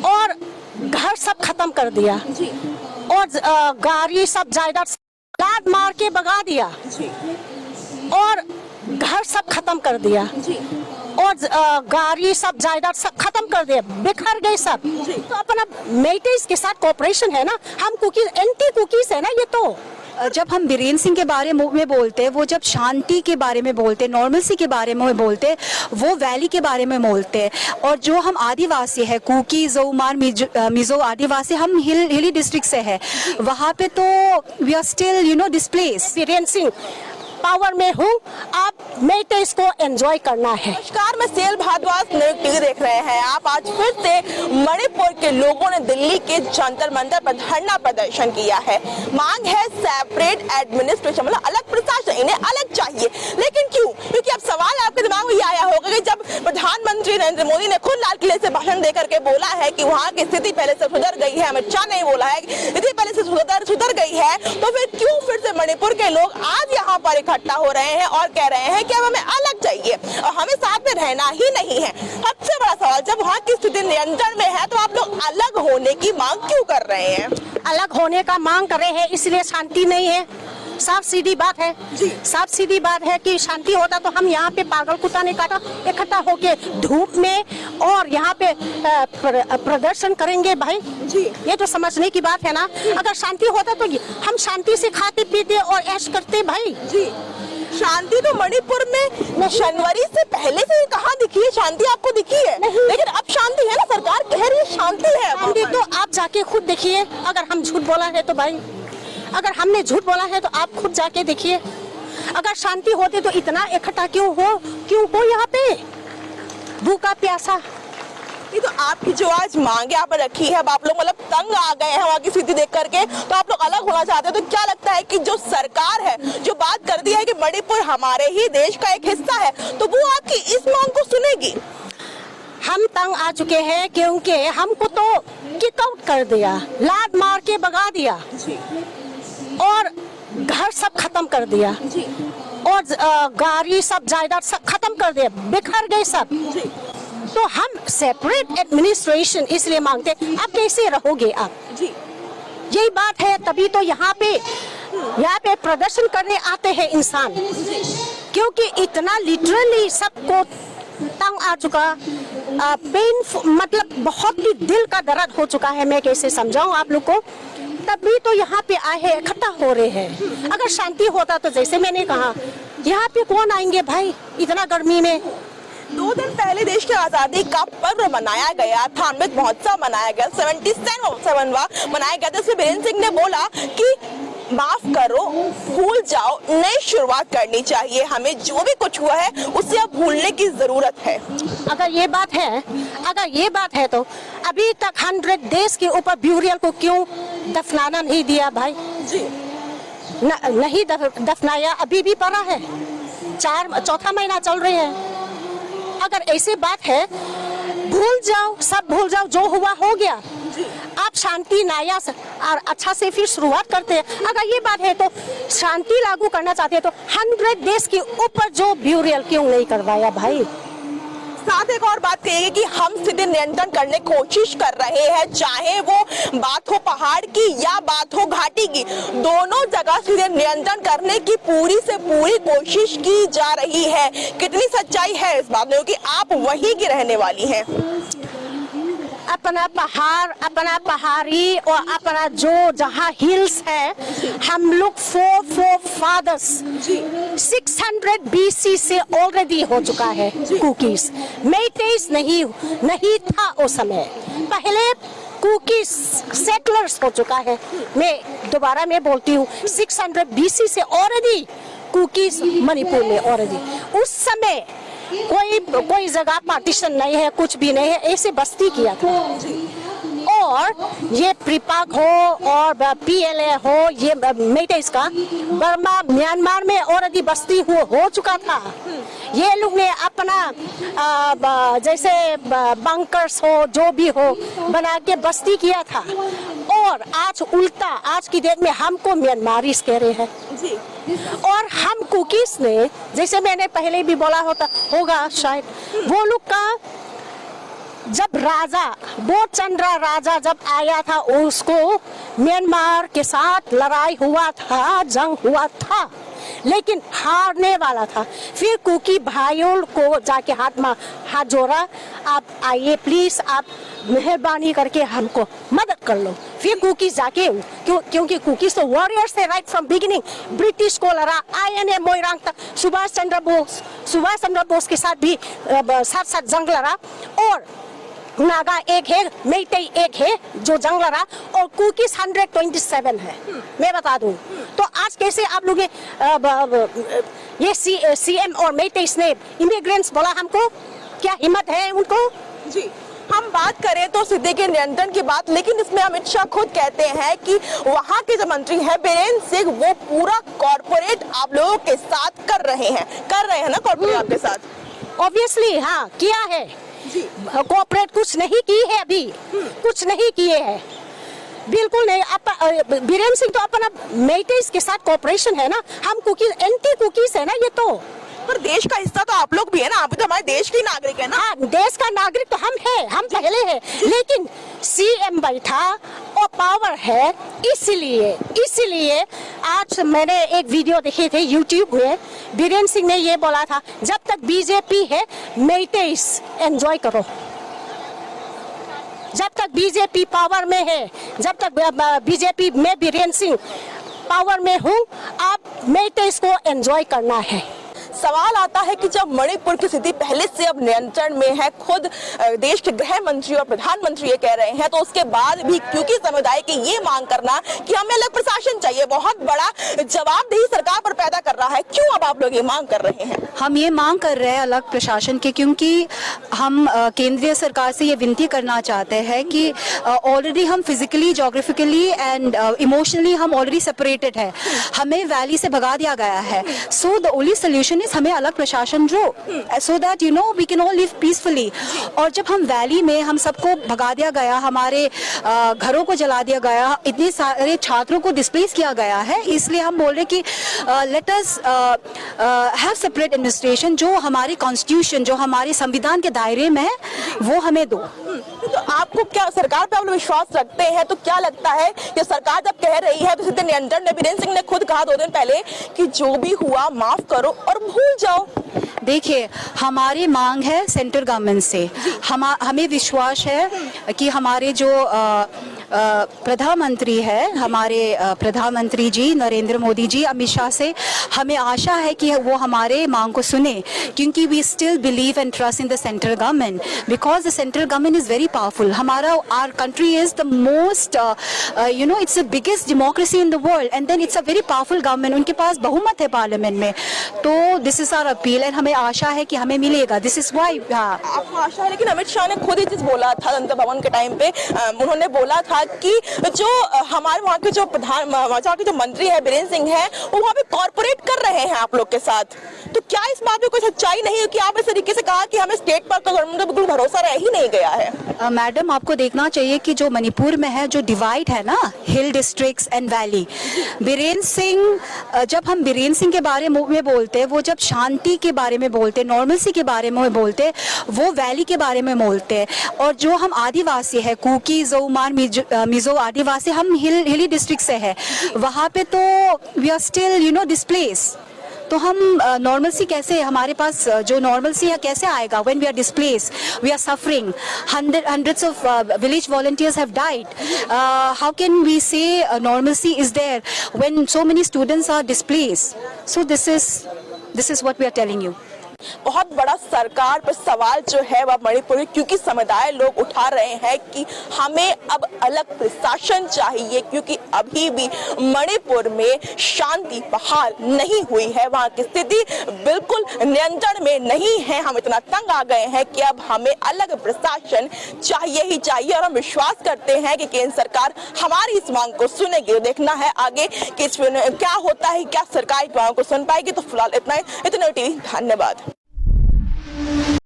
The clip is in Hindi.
और घर सब खत्म कर दिया और गाड़ी सब जायदाद लात मार के भगा दिया और घर सब खत्म कर दिया और गाड़ी सब जायदाद सब खत्म कर दिया, बिखर गए सब। तो अपना मेटेज के साथ कोऑपरेशन है ना, हम कुकीज एंटी कुकीज है ना ये। तो जब हम बीरेन्द्र सिंह के बारे में बोलते हैं, वो जब शांति के बारे में बोलते हैं, नॉर्मलसी के बारे में बोलते हैं, वो वैली के बारे में बोलते हैं। और जो हम आदिवासी है, कुकी, जोमार, मिजो आदिवासी, हम हिली डिस्ट्रिक्ट से है, वहाँ पे तो we are still displace. Birendra Singh power में हूँ, आप मेटेज को एंजॉय करना है। नमस्कार, मैं सेल भारद्वाज टीवी देख रहे हैं आप। आज फिर से मणिपुर के लोगों ने दिल्ली के जंतर मंतर पर धरना प्रदर्शन किया है। मांग है सेपरेट एडमिनिस्ट्रेशन, मतलब अलग प्रशासन, इन्हें अलग चाहिए। लेकिन क्यों? क्योंकि अब सवाल आपके दिमाग में ये आया होगा कि जब प्रधानमंत्री नरेंद्र मोदी ने खुद लाल किले से भाषण देकर के बोला है कि वहाँ की स्थिति पहले से सुधर गई है, अमित शाह ने बोला है स्थिति पहले से सुधर गई है, तो फिर क्यों फिर से मणिपुर के लोग आज यहाँ पर इकट्ठा हो रहे हैं और कह रहे हैं कि अब हमें अलग चाहिए और हमें साथ में रहना ही नहीं है? सबसे बड़ा सवाल, जब वहाँ की स्थिति नियंत्रण में है तो आप लोग अलग होने की मांग क्यों कर रहे हैं? अलग होने का मांग कर रहे हैं इसलिए शांति नहीं है। साफ सीधी बात है, साफ सीधी बात है कि शांति होता तो हम यहाँ पे पागल कुत्ता नहीं काटा इकट्ठा होके धूप में और यहाँ पे प्रदर्शन करेंगे भाई जी। ये तो समझने की बात है ना। अगर शांति होता तो हम शांति से खाते पीते और ऐश करते भाई जी। शांति तो मणिपुर में जनवरी से पहले से कहाँ दिखी है? शांति आपको दिखी है? लेकिन अब शांति है ना, सरकार कह रही है शांति है। शांति तो आप जाके खुद देखिए। अगर हम झूठ बोला है तो भाई, अगर हमने झूठ बोला है तो आप खुद जाके देखिए। अगर शांति होती तो इतना इकट्ठा क्यों हो यहाँ पे भूखा प्यासा? ये तो आपकी जो आज मांगे यहाँ पर रखी है, अब आप लोग मतलब तंग आ गए हैं वहाँ की स्थिति देख करके, तो आप लोग अलग होना चाहते हैं। तो क्या लगता है कि जो सरकार है जो बात करती है कि मणिपुर हमारे ही देश का एक हिस्सा है, तो वो आपकी इस मांग को सुनेगी? हम तंग आ चुके हैं क्योंकि हमको तो किक आउट कर दिया, लात मार के भगा दिया और घर सब खत्म कर दिया और गाड़ी सब जायदाद सब खत्म कर दिया, बिखर गए सब। तो हम सेपरेट एडमिनिस्ट्रेशन इसलिए मांगते। आप कैसे रहोगे आप जी? यही बात है, तभी तो यहाँ पे प्रदर्शन करने आते हैं इंसान, क्योंकि इतना लिटरली सबको तंग आ चुका, पेन मतलब बहुत ही दिल का दर्द हो चुका है। मैं कैसे समझाऊं आप लोग को? तभी तो यहाँ पे आए हैं, इकट्ठा हो रहे हैं। अगर शांति होता तो जैसे मैंने कहा, यहाँ पे कौन आएंगे भाई इतना गर्मी में? 2 दिन पहले देश की आजादी का पर्व मनाया गया था, अमृत महोत्सव मनाया गया, 77वां मनाया गया था। इसमें बीरेन्द्र सिंह ने बोला कि माफ करो, भूल जाओ, नई शुरुआत करनी चाहिए, हमें जो भी कुछ हुआ है उसे अब भूलने की जरूरत है। अगर ये बात है तो अभी तक 100 देश के ऊपर ब्यूरियल को क्यों दफनाना नहीं दिया भाई जी? नहीं दफनाया, अभी भी पड़ा है, चौथा महीना चल रही है। अगर ऐसी बात है, भूल जाओ, सब भूल जाओ, जो हुआ हो गया। आप शांति नया और अच्छा से फिर शुरुआत करते हैं। अगर ये बात है तो शांति लागू करना चाहते हैं तो 100 देश के ऊपर जो ब्यूरियल क्यों नहीं करवाया भाई? साथ एक और बात कहिए कि हम स्थिति नियंत्रण करने की कोशिश कर रहे हैं, चाहे वो बात हो पहाड़ की या बात हो घाटी की, दोनों जगह स्थिति नियंत्रण करने की पूरी से पूरी कोशिश की जा रही है। कितनी सच्चाई है इस बात में, क्योंकि आप वहीं की रहने वाली हैं? अपना पहाड़, अपना पहाड़ी और अपना जो जहाँ हिल्स है, हम लोग 4 फादर्स 600 BC से ऑलरेडी हो चुका है कुकीज। मेटेज नहीं था उस समय, पहले कुकीज सेटलर्स हो चुका है। मैं दोबारा बोलती हूँ, 600 BC से ऑलरेडी कुकीज मणिपुर में ऑलरेडी। उस समय कोई जगह पार्टीशन नहीं है, कुछ भी नहीं है, ऐसे बस्ती किया था। और ये प्रीपाक हो और PLA हो, ये मेटेज का बर्मा म्यांमार में ऑलरेडी बस्ती हो चुका था। ये लोग ने अपना जैसे बंकर्स हो, जो भी हो, बना के बस्ती किया था। और आज उल्टा, आज की डेट में हमको म्यांमारीज कह रहे हैं जी। और हम कुकीज ने, जैसे मैंने पहले भी बोला होगा शायद, वो लोग का जब राजा बोधचंद्र राजा जब आया था, उसको म्यांमार के साथ लड़ाई हुआ था, जंग हुआ था, लेकिन हारने वाला था। फिर कुकी भाइयों को जाके हाथ जोड़ा, आप आइए प्लीज, आप मेहरबानी करके हमको मदद कर लो। फिर कुकीज जाके, क्योंकि कुकीज तो वॉरियर्स थे राइट फ्रॉम बिगिनिंग, ब्रिटिश को लड़ा, INA मोइरांग तक, सुभाष चंद्र बोस के साथ भी साथ साथ जंग लड़ा, और नागा एक है, मेइतेई एक है जो जंग लड़ा, और कुकीज 127 है। मैं बता दूं तो आज कैसे आप लोग ये CM और मेइतेई ने इमिग्रेंट्स बोला हमको, क्या हिम्मत है उनको? जी, हम बात करें तो सिद्धि के नियंत्रण की बात, लेकिन इसमें अमित शाह खुद कहते हैं कि वहां के जो मंत्री है बीरेन सिंह, वो पूरा कॉर्पोरेट आप लोगों के साथ कर रहे हैं ना कॉर्पोरेट आपके साथ। ऑब्वियसली हाँ, किया है जी, कॉर्पोरेट कुछ नहीं की है, अभी कुछ नहीं किए हैं, बिल्कुल नहीं। बीरेन सिंह तो अपना मेइतेई के साथ कॉर्पोरेशन है ना, हम कुकीज एंटी कुकीज है ना ये तो। पर देश का हिस्सा तो आप लोग भी है ना, आप भी तो हमारे देश के नागरिक है ना। हाँ, देश का नागरिक तो हम है, हम पहले है, लेकिन CM बैठा और पावर है, इसीलिए आज मैंने एक वीडियो देखे थे YouTube में, बीरेन सिंह ने ये बोला था, जब तक बीजेपी है मेइतेई एंजॉय करो, जब तक बीजेपी पावर में है, जब तक बीजेपी में बीरेन सिंह पावर में हूँ, आप मेइतेई को एंजॉय करना है। सवाल आता है कि जब मणिपुर की स्थिति पहले से अब नियंत्रण में है, खुद देश के गृह मंत्री और प्रधानमंत्री ये कह रहे हैं, तो उसके बाद भी क्योंकि समुदाय की ये मांग करना कि हमें अलग प्रशासन चाहिए, बहुत बड़ा जवाबदेही सरकार पर पैदा कर रहा है, क्यों अब आप लोग ये मांग कर रहे हैं? हम ये मांग कर रहे हैं अलग प्रशासन के, क्योंकि हम केंद्रीय सरकार से ये विनती करना चाहते हैं कि ऑलरेडी हम फिजिकली, जोग्राफिकली एंड इमोशनली हम ऑलरेडी सेपरेटेड है, हमें वैली से भगा दिया गया है। So the only solution is हमें अलग प्रशासन जो, so that you know we can all live peacefully. और जब हम वैली में हम सबको भगा दिया गया, हमारे घरों को जला दिया गया, इतने सारे छात्रों को डिस्प्लेस किया गया है, इसलिए हम बोल रहे कि let us have separate administration, जो हमारे कॉन्स्टिट्यूशन, जो हमारे संविधान के दायरे में है, वो हमें दो। तो आपको क्या सरकार पे आप लोग विश्वास रखते हैं? तो क्या लगता है कि सरकार जब कह रही है, तो सिद्धि नियंत्रण ने, बीरेन सिंह ने खुद कहा 2 दिन पहले कि जो भी हुआ माफ करो और भूल जाओ। देखिए, हमारी मांग है सेंट्रल गवर्नमेंट से, हमें विश्वास है कि हमारे जो प्रधानमंत्री है, हमारे प्रधानमंत्री जी नरेंद्र मोदी जी, अमित शाह से हमें आशा है कि वो हमारे मांग को सुने, क्योंकि we still believe and trust in the central government, because the central government is very powerful. हमारा our country is the most you know it's the biggest democracy in the world, and then it's a very powerful government, उनके पास बहुमत है पार्लियामेंट में। तो this is our appeal and हमें आशा है कि हमें मिलेगा। दिस इज व्हाई आपको आशा है, लेकिन अमित शाह ने खुद ही चीज बोला था जनता भवन के टाइम पे, उन्होंने बोला था कि जो हमारे वहाँ के जो जो मंत्री है बीरेन सिंह है, वो वहाँ पे कॉर्पोरेट कर रहे हैं आप लोग के साथ। तो क्या इस बात में कोई सच्चाई नहीं है कि आप इस तरीके से कहा कि हमें स्टेट पर गवर्नमेंट का बिल्कुल भरोसा रह ही नहीं गया है? मैडम, आपको देखना चाहिए कि जो मणिपुर में है, जो डिवाइड है ना, hill districts and valley, Biren Singh, जब हम बीरेन सिंह के बारे में बोलते हैं, वो जब शांति के बारे में बोलते, नॉर्मलसी के बारे में बोलते, वो वैली के बारे में बोलते। और जो हम आदिवासी है, कुकी, जोमार, मिजो आदिवासी, हम हिली डिस्ट्रिक्ट से है, वहाँ पे तो we are still you know displace. तो हम नॉर्मलसी कैसे, हमारे पास जो नॉर्मलसी है कैसे आएगा when we are displace, we are suffering, hundreds of village volunteers have died. How can we say normalcy is there when so many students are displaced? So this is what we are telling you. बहुत बड़ा सरकार पर सवाल जो है वह मणिपुर, क्योंकि समुदाय लोग उठा रहे हैं कि हमें अब अलग प्रशासन चाहिए, क्योंकि अभी भी मणिपुर में शांति बहाल नहीं हुई है, वहां की स्थिति बिल्कुल नियंत्रण में नहीं है। हम इतना तंग आ गए हैं कि अब हमें अलग प्रशासन चाहिए ही चाहिए, और हम विश्वास करते हैं कि केंद्र सरकार हमारी इस मांग को सुनेगी। देखना है आगे कि क्या होता है, क्या सरकार इस मांग को सुन पाएगी। तो फिलहाल इतना ही। इतने टीवी, धन्यवाद।